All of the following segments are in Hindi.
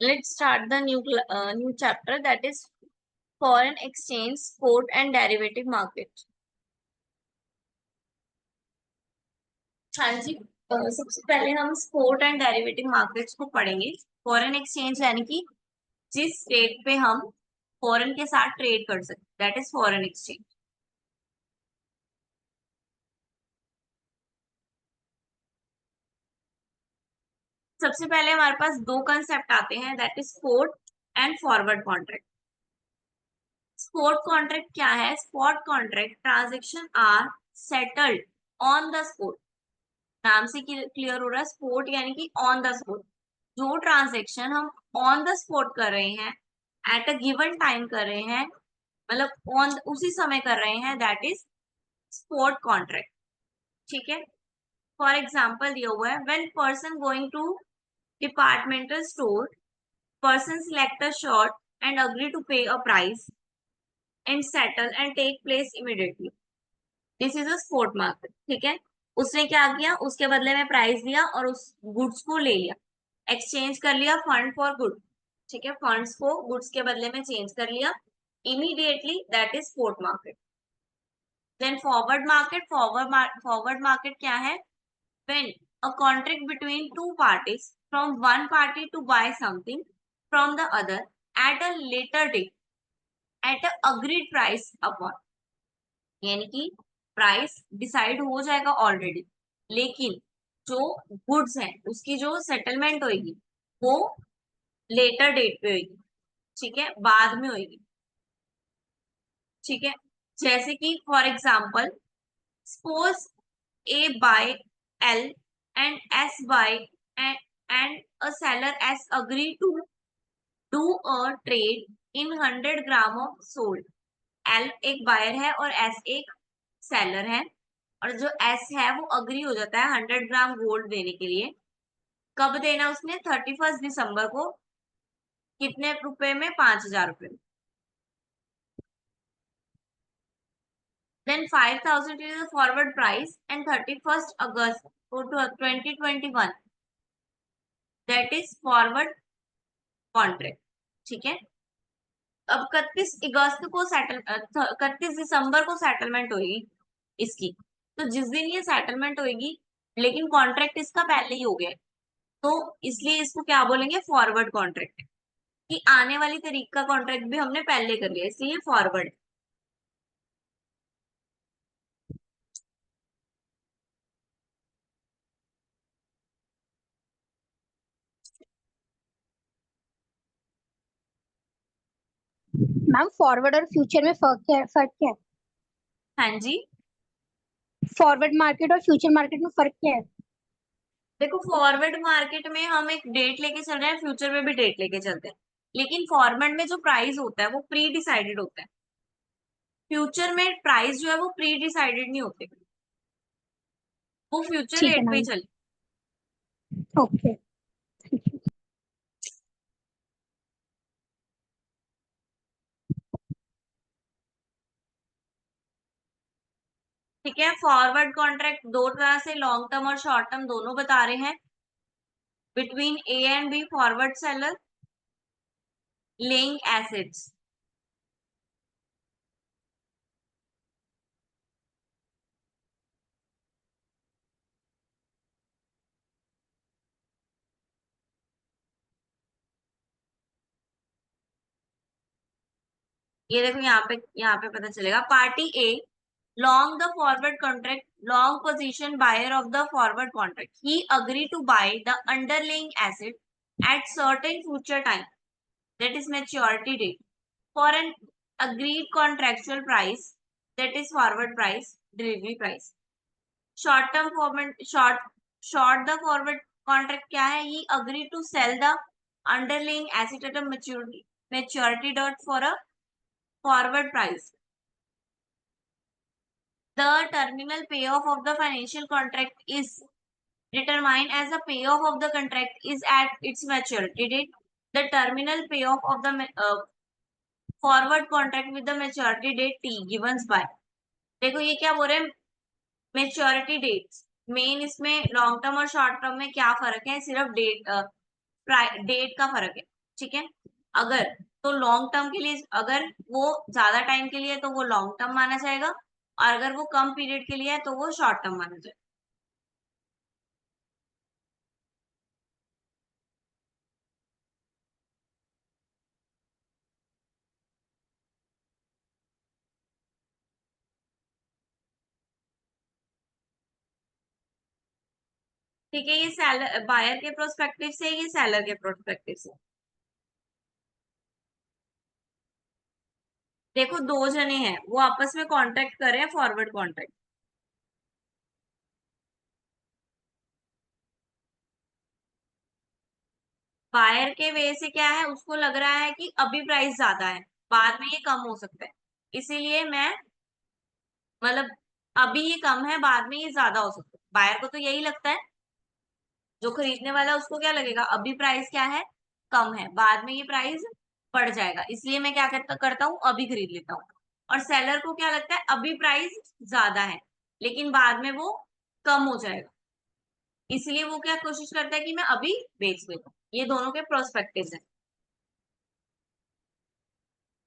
Let's start the new chapter, that is foreign exchange, spot and derivative market. हाँ जी, सबसे पहले हम स्पोर्ट एंड डेरिवेटिव मार्केट्स को पढ़ेंगे। फॉरेन एक्सचेंज यानी कि जिस रेट पे हम फॉरेन के साथ ट्रेड कर सकते, दैट इज फॉरेन एक्सचेंज। सबसे पहले हमारे पास दो कंसेप्ट आते हैं, that is spot and forward contract. Spot contract क्या है? Spot contract transaction are settled on the spot. नाम से क्लियर हो रहा है, स्पॉट यानी कि ऑन द स्पॉट। जो ट्रांजेक्शन हम ऑन द स्पॉट कर रहे हैं, एट अ गिवन टाइम कर रहे हैं, मतलब ऑन उसी समय कर रहे हैं, दैट इज स्पॉट कॉन्ट्रैक्ट। ठीक है, फॉर एग्जाम्पल दिया हुआ है, when person going to departmental store, person select a shirt and agree to pay a price and settle and take place immediately, this is a spot market. ठीक है, उसने क्या किया, उसके बदले में प्राइस दिया और उस गुड्स को ले लिया, एक्सचेंज कर लिया फंड फॉर गुड। ठीक है, फंड्स को गुड्स के बदले में चेंज कर लिया immediately, that is spot market. Then forward market क्या है? when a contract between two parties, from one party to buy something from the other at a later date at a agreed price upon, यानी कि प्राइस डिसाइड हो जाएगा ऑलरेडी, लेकिन जो गुड्स है उसकी जो सेटलमेंट होगी वो लेटर डेट पे होगी। ठीक है, बाद में होगी। ठीक है, जैसे कि for example, suppose A buy L and S buy and a seller S agree to do a trade in 100 gram of sold। L एक बायर है और S एक सेलर है, और जो S है वो अग्री हो जाता है 100 ग्राम गोल्ड देने के लिए। कब देना उसने? 31 दिसंबर को। कितने रुपए में? 5,000 रुपए में। Then 5,000 is the forward price and 31st August 2021, that is forward contract. ठीक है, अब 31 दिसंबर को सेटलमेंट होगी इसकी, तो जिस दिन ये सेटलमेंट होगी, लेकिन कॉन्ट्रैक्ट इसका पहले ही हो गया है, तो इसलिए इसको क्या बोलेंगे? Forward contract. कि आने वाली तारीख का कॉन्ट्रैक्ट भी हमने पहले कर लिया, इसलिए फॉरवर्ड। मैम फॉरवर्ड और फ्यूचर में फर्क क्या है? हाँ जी, फॉरवर्ड मार्केट और फ्यूचर मार्केट में फर्क क्या है? देखो फॉरवर्ड मार्केट में हम एक डेट लेके चल रहे हैं, फ्यूचर में भी डेट लेके चलते हैं, लेकिन फॉरवर्ड में जो प्राइस होता है वो प्री डिसाइडेड होता है। फ्यूचर में प्राइस जो है वो प्री डिसाइडेड नहीं होते, वो फ्यूचर ठीक है रेट पे ही मैम, चले। ओके। ठीक है, फॉरवर्ड कॉन्ट्रैक्ट दो तरह से, लॉन्ग टर्म और शॉर्ट टर्म दोनों बता रहे हैं। Between A and B, forward seller laying assets. ये देखो यहाँ पे पता चलेगा, party A long the forward contract, long position buyer of the forward contract, he agree to buy the underlying asset at certain future time, that is maturity date, for an agreed contractual price, that is forward price, delivery price। short term format, short the forward contract क्या है? He agree to sell the underlying asset at a maturity date for a forward price। The terminal payoff of the financial contract is determined as the payoff of the contract is at its maturity date। The terminal payoff of the forward contract with the maturity date T givens by. देखो ये क्या बोल रहे हैं? Maturity dates. मेन इसमें लॉन्ग टर्म और शॉर्ट टर्म में क्या फर्क है? सिर्फ डेट का फर्क है। ठीक है। अगर तो लॉन्ग टर्म के लिए, अगर वो ज्यादा टाइम के लिए है तो वो लॉन्ग टर्म माना जाएगा, और अगर वो कम पीरियड के लिए है तो वो शॉर्ट टर्म माना जाएगा। ठीक है, ये सेलर बायर के प्रोस्पेक्टिव से, ये सेलर के प्रोस्पेक्टिव से। देखो दो जने हैं, वो आपस में कॉन्ट्रैक्ट कर रहे हैं, फॉरवर्ड कॉन्ट्रैक्ट। बायर के वे से क्या है, उसको लग रहा है कि अभी प्राइस ज्यादा है, बाद में ये कम हो सकता है, इसीलिए मैं, मतलब अभी ये कम है, बाद में ये ज्यादा हो सकता है। बायर को तो यही लगता है, जो खरीदने वाला है उसको क्या लगेगा, अभी प्राइस क्या है, कम है, बाद में ये प्राइस बढ़ जाएगा, इसलिए मैं क्या करता हूँ, अभी खरीद लेता हूँ। और सेलर को क्या लगता है, अभी प्राइस ज्यादा है लेकिन बाद में वो कम हो जाएगा, इसलिए वो क्या कोशिश करता है कि मैं अभी बेच लेता हूँ। ये दोनों के प्रोस्पेक्टिव हैं।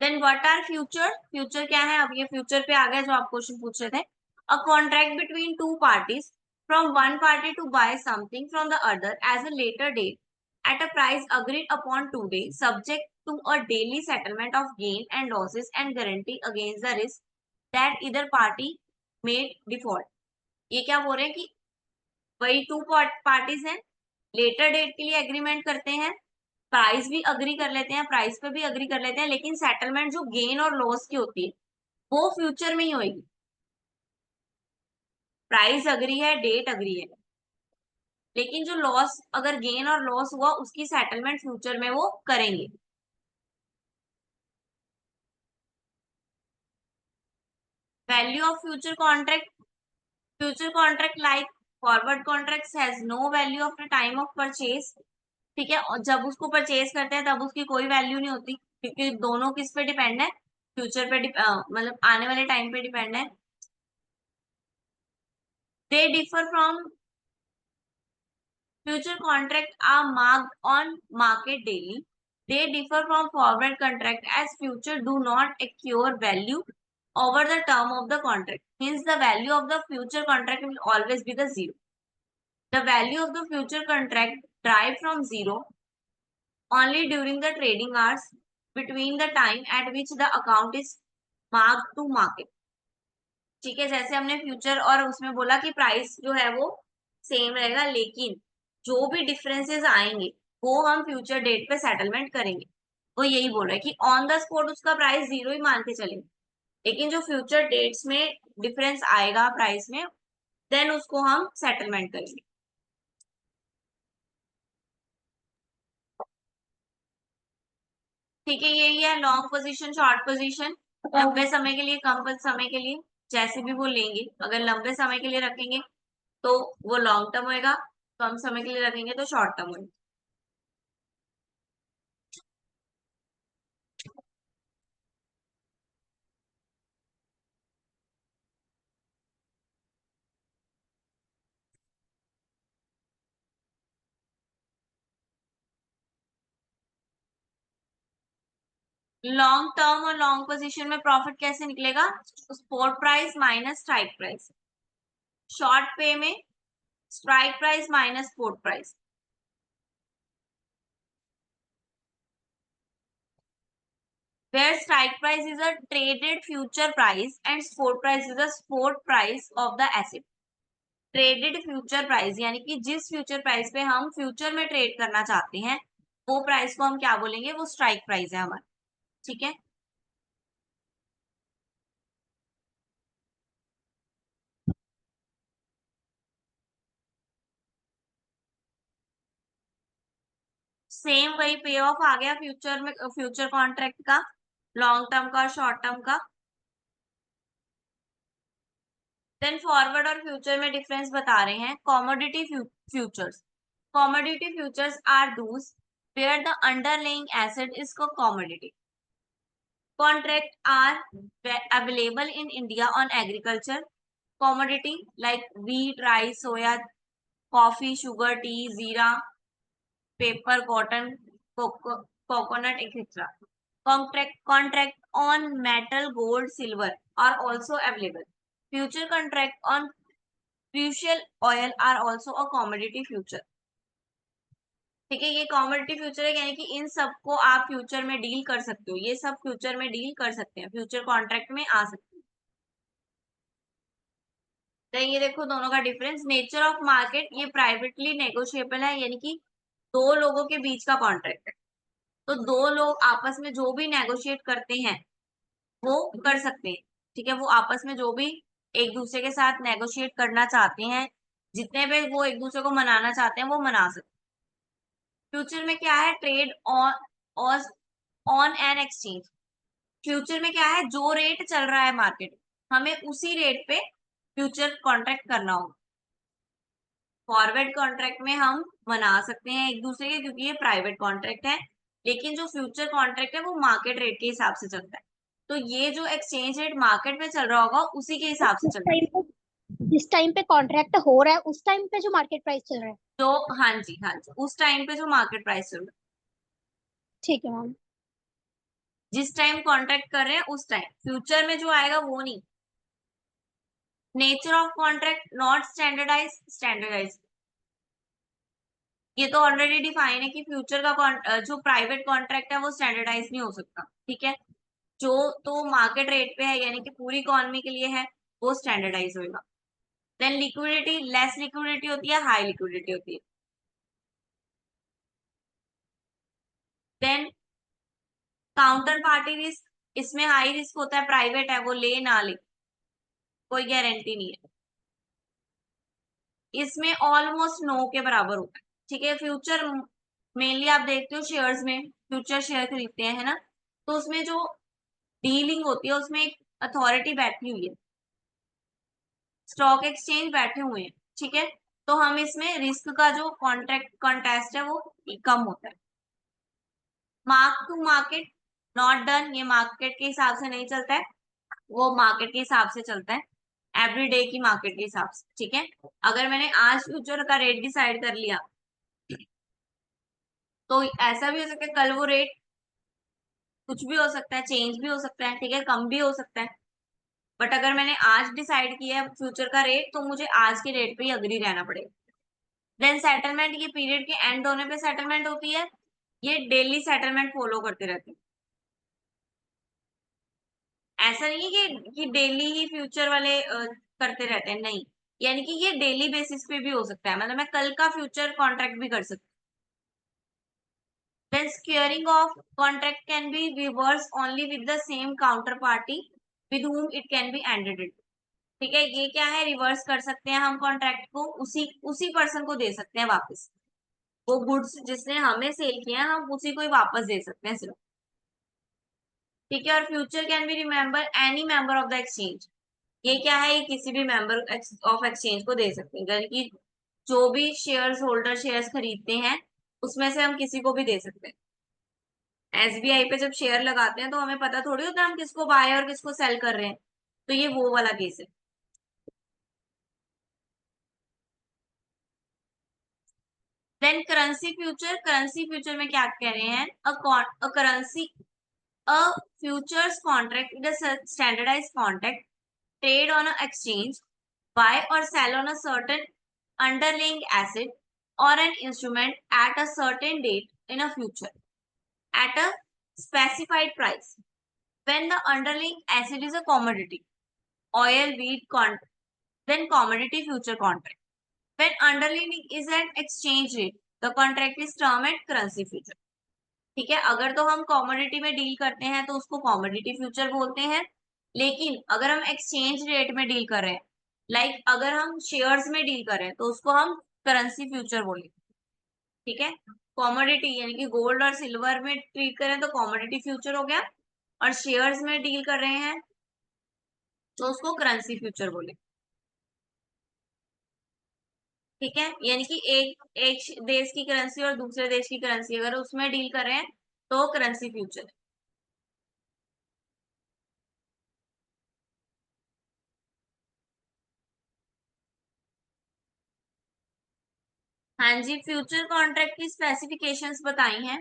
Then what are future, future क्या है, अब ये फ्यूचर पे आ गया जो आप क्वेश्चन पूछ रहे थे। A contract between two parties, from one party to buy something from the other as a later date at a price agreed upon today, subject to a daily settlement of gain and losses and guarantee against the risk that either party made default. ये क्या बोल रहे हैं कि वही टू पार्टीज हैं, लेटर डेट के लिए एग्रीमेंट करते हैं, प्राइस भी अग्री कर लेते हैं, प्राइस पे भी अग्री कर लेते हैं, लेकिन सेटलमेंट जो गेन और लॉस की होती है वो फ्यूचर में ही होगी। प्राइस अग्री है, डेट अग्री है, लेकिन जो लॉस, अगर गेन और लॉस हुआ उसकी सेटलमेंट फ्यूचर में वो करेंगे। Value of future contract, future contract like forward contract has no value of the time of purchase. ठीक है, और जब उसको परचेज करते हैं तब उसकी कोई वैल्यू नहीं होती, क्योंकि दोनों किस पे डिपेंड है, फ्यूचर पे मतलब आने वाले टाइम पे डिपेंड है। They differ from, future contracts are marked on market daily. They differ from forward contract as future do not accrue value over the term of the contract. Hence, the value of the future contract will always be the zero. The value of the future contract derived from zero only during the trading hours between the time at which the account is marked to market. ठीक है, जैसे हमने फ्यूचर और उसमें बोला कि प्राइस जो है वो सेम रहेगा, लेकिन जो भी डिफरेंसेस आएंगे वो हम फ्यूचर डेट पे सेटलमेंट करेंगे। वो यही बोल रहा है कि ऑन द स्पॉट उसका प्राइस जीरो ही मान के चलेंगे, लेकिन जो फ्यूचर डेट्स में डिफरेंस आएगा प्राइस में, देन उसको हम सेटलमेंट करेंगे। ठीक है, यही है लॉन्ग पोजीशन, शॉर्ट पोजीशन, लंबे समय के लिए, कम समय के लिए, जैसे भी वो लेंगे। अगर लंबे समय के लिए रखेंगे तो वो लॉन्ग टर्म होएगा, कम समय के लिए रखेंगे तो शॉर्ट टर्म होएगा। लॉन्ग टर्म और लॉन्ग पोजीशन में प्रॉफिट कैसे निकलेगा, spot price minus strike price. Short पे में strike price minus spot price. where strike price is a traded future price and spot price is a spot price of the asset। Traded future price यानी कि जिस फ्यूचर प्राइस पे हम फ्यूचर में ट्रेड करना चाहते हैं वो प्राइस को हम क्या बोलेंगे, वो स्ट्राइक प्राइस है हमारा। ठीक है, सेम वही पे ऑफ आ गया फ्यूचर में, फ्यूचर कॉन्ट्रैक्ट का, लॉन्ग टर्म का और शॉर्ट टर्म का। देन फॉरवर्ड और फ्यूचर में डिफरेंस बता रहे हैं। Commodity futures, commodity futures are those where the underlying asset is commodity. Contract are available in India on agriculture commodity like wheat, rice, soya, coffee, sugar, tea, jeera, pepper, cotton, cocoa, coconut, etc. Contract on metal, gold, silver are also available. Future contract on crucial oil are also a commodity future. ठीक है, ये कॉमोडिटी फ्यूचर है, यानी कि इन सबको आप फ्यूचर में डील कर सकते हो, ये सब फ्यूचर में डील कर सकते हैं, फ्यूचर कॉन्ट्रैक्ट में आ सकते हैं। तो ये देखो दोनों का डिफरेंस। नेचर ऑफ मार्केट, ये प्राइवेटली नेगोशिएबल है, यानी कि दो लोगों के बीच का कॉन्ट्रैक्ट है। तो दो लोग आपस में जो भी नेगोशिएट करते हैं वो कर सकते हैं। ठीक है, वो आपस में जो भी एक दूसरे के साथ नेगोशिएट करना चाहते हैं, जितने पे वो एक दूसरे को मनाना चाहते हैं वो मना सकते हैं। फ्यूचर में क्या है, trade on on an exchange. Future में क्या है, जो रेट चल रहा है मार्केट, हमें उसी रेट पे फ्यूचर कॉन्ट्रैक्ट करना होगा। फॉरवर्ड कॉन्ट्रैक्ट में हम मना सकते हैं एक दूसरे के, क्योंकि ये प्राइवेट कॉन्ट्रैक्ट है, लेकिन जो फ्यूचर कॉन्ट्रैक्ट है वो मार्केट रेट के हिसाब से चलता है। तो ये जो एक्सचेंज रेट मार्केट में चल रहा होगा उसी के हिसाब से जिस चलता है। टाइम पे जिस टाइम पे कॉन्ट्रैक्ट हो रहा है उस टाइम पे जो मार्केट प्राइस चल रहा है। तो हाँ जी, हाँ जी, उस टाइम पे जो मार्केट प्राइस चल रहा है, ठीक है मैम। जिस टाइम कॉन्ट्रैक्ट कर रहे हैं उस टाइम, फ्यूचर में जो आएगा वो नहीं। Nature of contract not standardize. ये तो ऑलरेडी डिफाइन है कि फ्यूचर का जो प्राइवेट कॉन्ट्रैक्ट है वो स्टैंडर्डाइज नहीं हो सकता। ठीक है, जो तो मार्केट रेट पे है, यानी कि पूरी इकोनॉमी के लिए है, वो स्टैंडर्डाइज होगा। देन लिक्विडिटी, लेस लिक्विडिटी होती है, हाई लिक्विडिटी होती है। देन काउंटर पार्टी रिस्क, इसमें हाई रिस्क होता है, प्राइवेट है, वो ले ना ले, कोई गारंटी नहीं है। इसमें ऑलमोस्ट नो के बराबर होता है। ठीक है, फ्यूचर मेनली आप देखते हो शेयर्स में, फ्यूचर शेयर खरीदते हैं, है ना, तो उसमें जो डीलिंग होती है उसमें एक अथॉरिटी बैठी हुई है, स्टॉक एक्सचेंज बैठे हुए हैं। ठीक है, तो हम इसमें रिस्क का जो कॉन्ट्रैक्ट कॉन्टेस्ट है वो कम होता है। Mark to market not done, ये मार्केट के हिसाब से नहीं चलता है, वो मार्केट के हिसाब से चलता है, एवरी डे की मार्केट के हिसाब से। ठीक है, अगर मैंने आज फ्यूचर का रेट डिसाइड कर लिया तो ऐसा भी हो सकता है कल वो रेट कुछ भी हो सकता है, चेंज भी हो सकता है, ठीक है, कम भी हो सकता है। बट अगर मैंने आज डिसाइड किया है फ्यूचर का रेट, तो मुझे आज के रेट पे ही अग्री रहना पड़ेगा। देन सेटलमेंट, ये पीरियड के एंड होने पे सेटलमेंट होती है, ये डेली सेटलमेंट फॉलो करते रहते हैं। ऐसा नहीं है कि डेली ही फ्यूचर वाले करते रहते हैं, नहीं, यानी कि ये डेली बेसिस पे भी हो सकता है, मतलब मैं कल का फ्यूचर कॉन्ट्रैक्ट भी कर सकती हूँ। Then squaring off contract can be reverse only with the same counter party with whom it can be ended. ठीक है, ये क्या है, रिवर्स कर सकते हैं हम कॉन्ट्रैक्ट को, उसी उसी पर्सन को दे सकते हैं वापस, वो गुड्स जिसने हमें सेल किया है हम उसी को ही वापस दे सकते हैं सिर्फ। ठीक है, और future can be remember any member of the exchange. ये क्या है, ये किसी भी मेंबर ऑफ एक्सचेंज को दे सकते हैं, यानी कि जो भी शेयर्स होल्डर शेयर्स खरीदते हैं उसमें से हम किसी को भी दे सकते हैं। एसबीआई पे जब शेयर लगाते हैं तो हमें पता थोड़ी होता है हम किसको बाय और किसको सेल कर रहे हैं, तो ये वो वाला केस है। देन करेंसी फ्यूचर में क्या कह रहे हैं, a currency a futures contract is a standardized contract trade on an exchange, buy or sell on a certain underlying asset or an instrument at a certain date in a future at a specified price. When the underlying asset is a commodity, oil, wheat, then commodity future contract. When underlying is an exchange rate, the contract is termed at currency future. ठीक है, अगर तो हम कॉमोडिटी में डील करते हैं तो उसको कॉमोडिटी फ्यूचर बोलते हैं, लेकिन अगर हम एक्सचेंज रेट में डील कर रहे हैं, लाइक अगर हम शेयर्स में डील कर रहे हैं तो उसको हम करेंसी फ्यूचर बोलेंगे। ठीक है, कॉमोडिटी यानी कि गोल्ड और सिल्वर में ट्रीट करें तो कॉमोडिटी फ्यूचर हो गया, और शेयर्स में डील कर रहे हैं तो उसको करेंसी फ्यूचर बोले। ठीक है, यानी कि एक एक देश की करेंसी और दूसरे देश की करेंसी अगर उसमें डील कर रहे हैं तो करेंसी फ्यूचर। हाँ जी, फ्यूचर कॉन्ट्रैक्ट की स्पेसिफिकेशंस बताई हैं।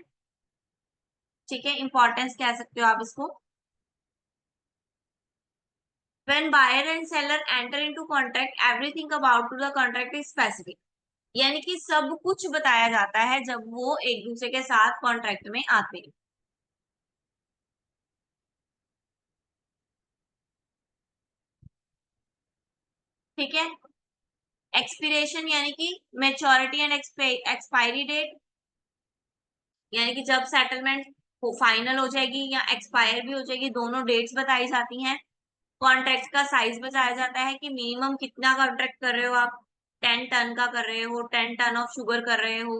ठीक है, इंपॉर्टेंस कह सकते हो आप इसको। When buyer and seller enter into contract, everything about to the contract is specific. यानी कि सब कुछ बताया जाता है जब वो एक दूसरे के साथ कॉन्ट्रैक्ट में आते हैं। ठीक है, एक्सपिरेशन यानी कि मेच्योरिटी एंड एक्सपायरी डेट, यानी कि जब सेटलमेंट फाइनल हो जाएगी या एक्सपायर भी हो जाएगी, दोनों डेट्स बताई जाती हैं। कॉन्ट्रैक्ट का साइज बताया जाता है कि मिनिमम कितना कॉन्ट्रैक्ट कर रहे हो आप, 10 टन का कर रहे हो, 10 टन ऑफ शुगर कर रहे हो,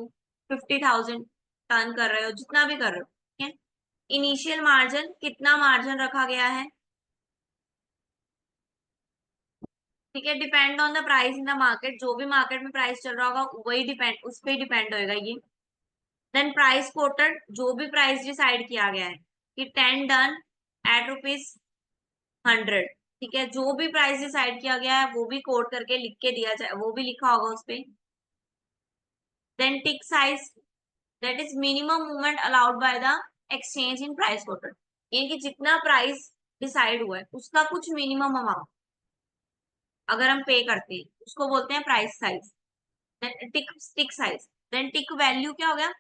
50,000 टन कर रहे हो, जितना भी कर रहे हो। ठीक है, इनिशियल मार्जिन, कितना मार्जिन रखा गया है। ठीक है, depend on the price in the market, जो भी मार्केट में प्राइस चल रहा होगा वही डिपेंड, उस पर डिपेंड होएगा ये। देन प्राइस कोटेड, जो भी प्राइस डिसाइड किया गया है कि 10 टन एट ₹100। ठीक है, जो भी प्राइस डिसाइड किया गया है वो भी कोट करके लिख के दिया जाए, वो भी लिखा होगा उस पे। Then tick size, that is minimum movement allowed by the exchange in price quoted, यानी कि जितना प्राइस डिसाइड हुआ है उसका कुछ मिनिमम अमाउंट अगर हम पे करते हैं उसको बोलते हैं price size. Then tick size, then tick value क्या हो गया,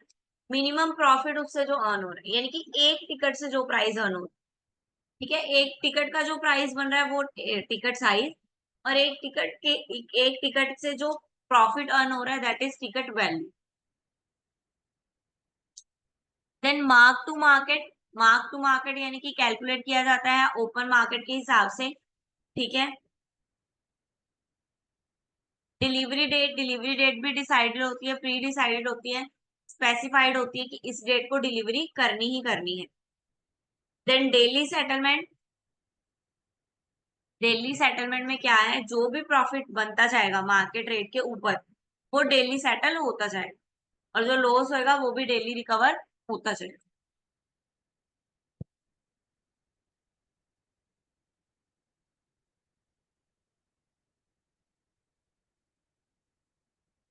मिनिमम प्रॉफिट उससे जो अर्न हो रहा है, यानी कि एक टिकट से जो प्राइस अर्न हो रहा है। ठीक है, एक टिकट का जो प्राइस बन रहा है वो टिकट साइज, और एक टिकट से जो प्रॉफिट अर्न हो रहा है that is ticket value. Then mark to market यानी कि कैलकुलेट किया जाता है ओपन मार्केट के हिसाब से। ठीक है, डिलीवरी डेट भी डिसाइडेड होती है, प्री डिसाइडेड होती है, स्पेसिफाइड होती है कि इस डेट को डिलीवरी करनी ही करनी है। देन डेली सेटलमेंट में क्या है, जो भी प्रॉफिट बनता जाएगा मार्केट रेट के ऊपर वो डेली सेटल होता जाएगा, और जो लॉस होएगा वो भी डेली रिकवर होता जाएगा।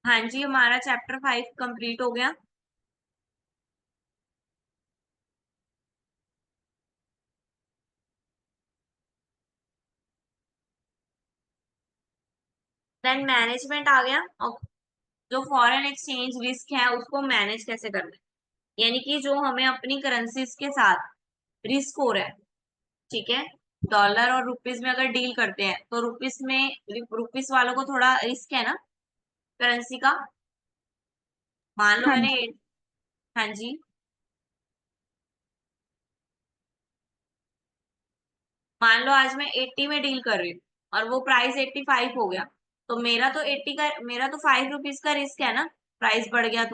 हाँ जी, हमारा चैप्टर 5 कंप्लीट हो गया। देन मैनेजमेंट आ गया, और जो फॉरेन एक्सचेंज रिस्क है उसको मैनेज कैसे करना है, यानी कि जो हमें अपनी करेंसीज के साथ रिस्क हो रहा है। ठीक है, डॉलर और रुपीस में अगर डील करते हैं तो रुपीस वालों को थोड़ा रिस्क है ना करेंसी का। मान लो हाँ मैंने, जी। हाँ जी, मान लो आज मैं 80 में डील कर रही हूँ और वो प्राइस 85 हो गया, तो मेरा तो ₹5 का रिस्क है ना, प्राइस बढ़ गया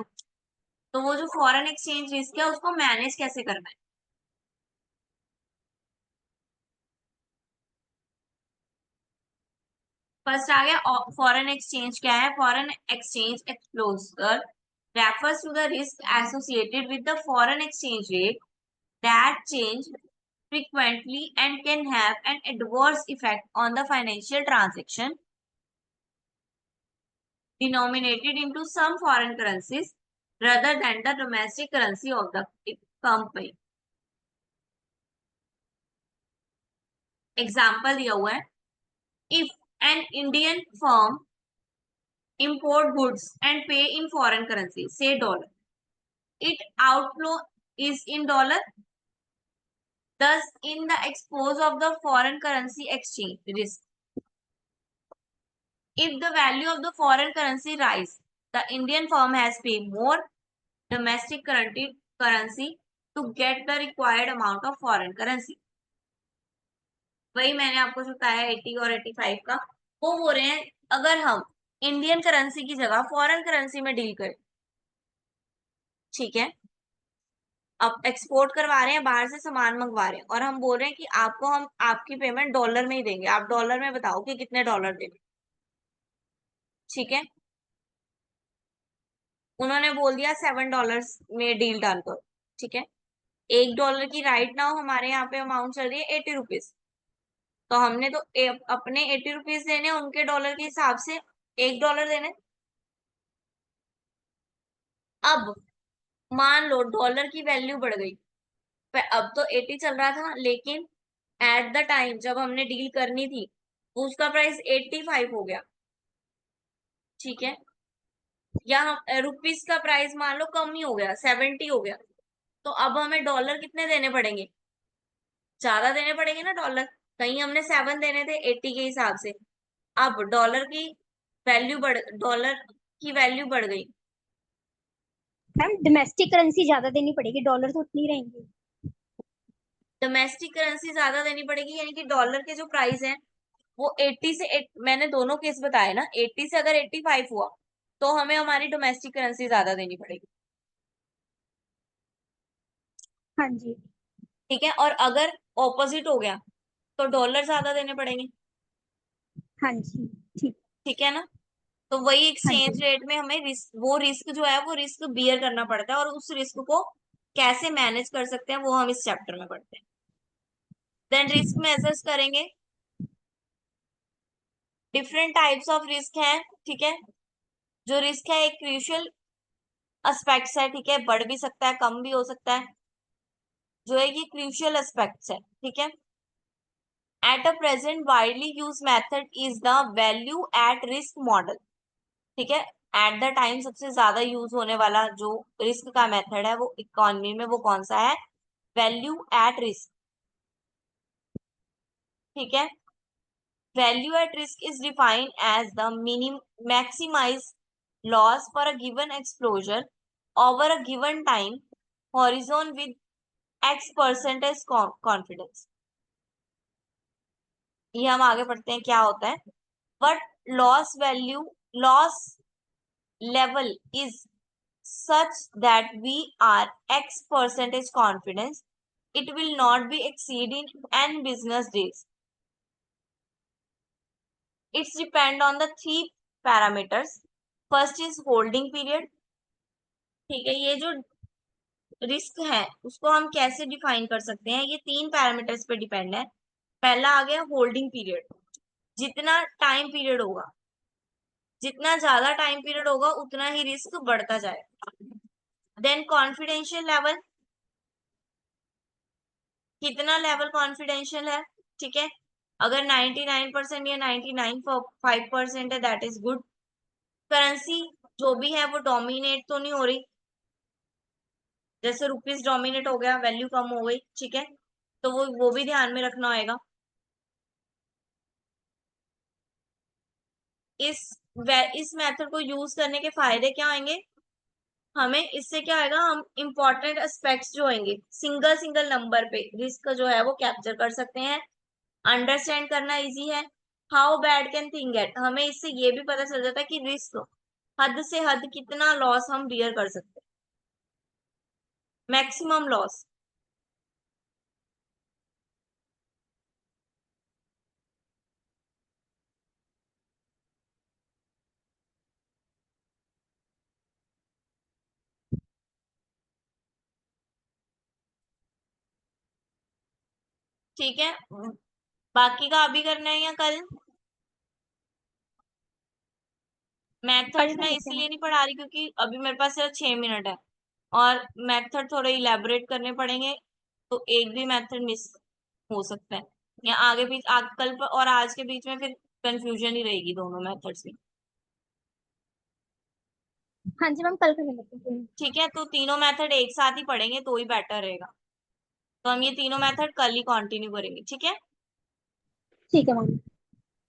तो वो जो फॉरेन एक्सचेंज रिस्क है उसको मैनेज कैसे करना है। फर्स्ट आ गया फॉरेन एक्सचेंज क्या है, foreign exchange एक्सप्लोजर refers to the risk associated with the foreign exchange rate that change frequently and can have an adverse effect on the financial transaction denominated into some foreign currencies rather than the domestic currency of the company। Example दिया हुआ है, if an Indian firm import goods and pay in foreign currency, say dollar, its outflow is in dollar, thus in the expose of the foreign currency exchange risk. If the value of the foreign currency rise, the Indian firm has paid more domestic currency to get the required amount of foreign currency। वही मैंने आपको जो बताया 80 और 85 का, वो हो रहे हैं अगर हम इंडियन करेंसी की जगह फॉरेन करेंसी में डील करें। ठीक है, अब एक्सपोर्ट करवा रहे हैं, बाहर से सामान मंगवा रहे हैं और हम बोल रहे हैं कि आपको हम आपकी पेमेंट डॉलर में ही देंगे, आप डॉलर में बताओ कि कितने डॉलर देंगे। ठीक है, उन्होंने बोल दिया $7 में डील डन करो। ठीक है, $1 की राइट नाउ हमारे यहाँ पे अमाउंट चल रही है ₹80, तो हमने तो अपने ₹80 देने, उनके डॉलर के हिसाब से $1 देने। अब मान लो डॉलर की वैल्यू बढ़ गई, अब तो 80 चल रहा था, लेकिन एट द टाइम जब हमने डील करनी थी उसका प्राइस 85 हो गया, ठीक है, या रुपीस का प्राइस मान लो कम ही हो गया, 70 हो गया, तो अब हमें डॉलर कितने देने पड़ेंगे, ज्यादा देने पड़ेंगे ना डॉलर। कहीं हमने 7 देने थे 80 के हिसाब से, अब डॉलर की वैल्यू बढ़ गई। मैम डोमेस्टिक करेंसी ज्यादा देनी पड़ेगी, डॉलर तो उतनी रहेंगे। डोमेस्टिक करेंसी ज्यादा देनी पड़ेगी, यानी कि डॉलर के जो प्राइस है वो 80 से मैंने दोनों केस बताए ना, 80 से अगर 85 हुआ तो हमें हमारी डोमेस्टिक करेंसी ज्यादा देनी पड़ेगी, हाँ जी। ठीक है। और अगर ऑपोजिट हो गया तो डॉलर ज्यादा देने पड़ेंगे, हाँ जी। ठीक। ठीक है ना। तो वही हाँ एक्सचेंज जी। रेट में हमें रिस्क जो है वो रिस्क बियर करना पड़ता है, और उस रिस्क को कैसे मैनेज कर सकते हैं वो हम इस चैप्टर में पढ़ते हैं। देन रिस्क मेजर्स करेंगे, डिफरेंट टाइप्स ऑफ रिस्क है, ठीक है। जो रिस्क है एक क्रूशियल एस्पेक्ट्स है, ठीक है, बढ़ भी सकता है कम भी हो सकता है, जो है ये क्रूशियल एस्पेक्ट्स है, ठीक है। At a present widely use method is the value at risk model, ठीक है। एट द टाइम सबसे ज्यादा यूज होने वाला जो रिस्क का मेथड है वो इकोनॉमी में वो कौन सा है, वैल्यू एट रिस्क, ठीक है। Value at risk is defined as the minimum maximize loss for a given exposure over a given time horizon with x percentage confidence. ये हम आगे पढ़ते हैं क्या होता है। But loss value loss level is such that we are X percentage confidence it will not be exceeding n business days. It's depend on the three parameters. First is holding period, ठीक है। ये जो रिस्क है उसको हम कैसे डिफाइन कर सकते हैं, ये 3 पैरामीटर्स पे डिपेंड है। पहला आ गया होल्डिंग पीरियड, जितना टाइम पीरियड होगा, जितना ज्यादा टाइम पीरियड होगा उतना ही रिस्क बढ़ता जाएगा। देन कॉन्फिडेंशियल लेवल, कितना लेवल कॉन्फिडेंशियल है, ठीक है। अगर 99% या 99.5% है दैट इज गुड। करेंसी जो भी है वो डोमिनेट तो नहीं हो रही, जैसे रुपीस डोमिनेट हो गया वैल्यू कम हो गई, ठीक है, तो वो भी ध्यान में रखना होगा। इस इस मेथड को यूज करने के फायदे क्या होंगे, हमें इससे क्या होगा, हम इंपॉर्टेंट एस्पेक्ट्स जो होंगे सिंगल सिंगल नंबर पे रिस्क जो है वो कैप्चर कर सकते हैं। अंडरस्टैंड करना इजी है। How bad can thing get, हमें इससे ये भी पता चल जाता है कि रिस्क हद से हद कितना लॉस हम बियर कर सकते हैं, मैक्सिमम लॉस, ठीक है। बाकी का अभी करना है या कल। कल मेथड्स कर मैं लेते हैं इसीलिए मैम। नहीं पढ़ा रही क्योंकि अभी मेरे पास सिर्फ 6 मिनट है, और मेथड थोड़े इलेबोरेट करने पड़ेंगे, तो एक भी मेथड मिस हो सकता है, या आगे बीच कल पर और आज के बीच में फिर कंफ्यूजन ही रहेगी दोनों मेथड्स में, हाँ जी मैम, कल कर लेते हैं। ठीक है। तो तीनों मेथड एक साथ ही पढ़ेंगे तो ही बेटर रहेगा, तो हम ये तीनों मेथड कल ही कंटिन्यू करेंगे, ठीक है। ठीक है मैम।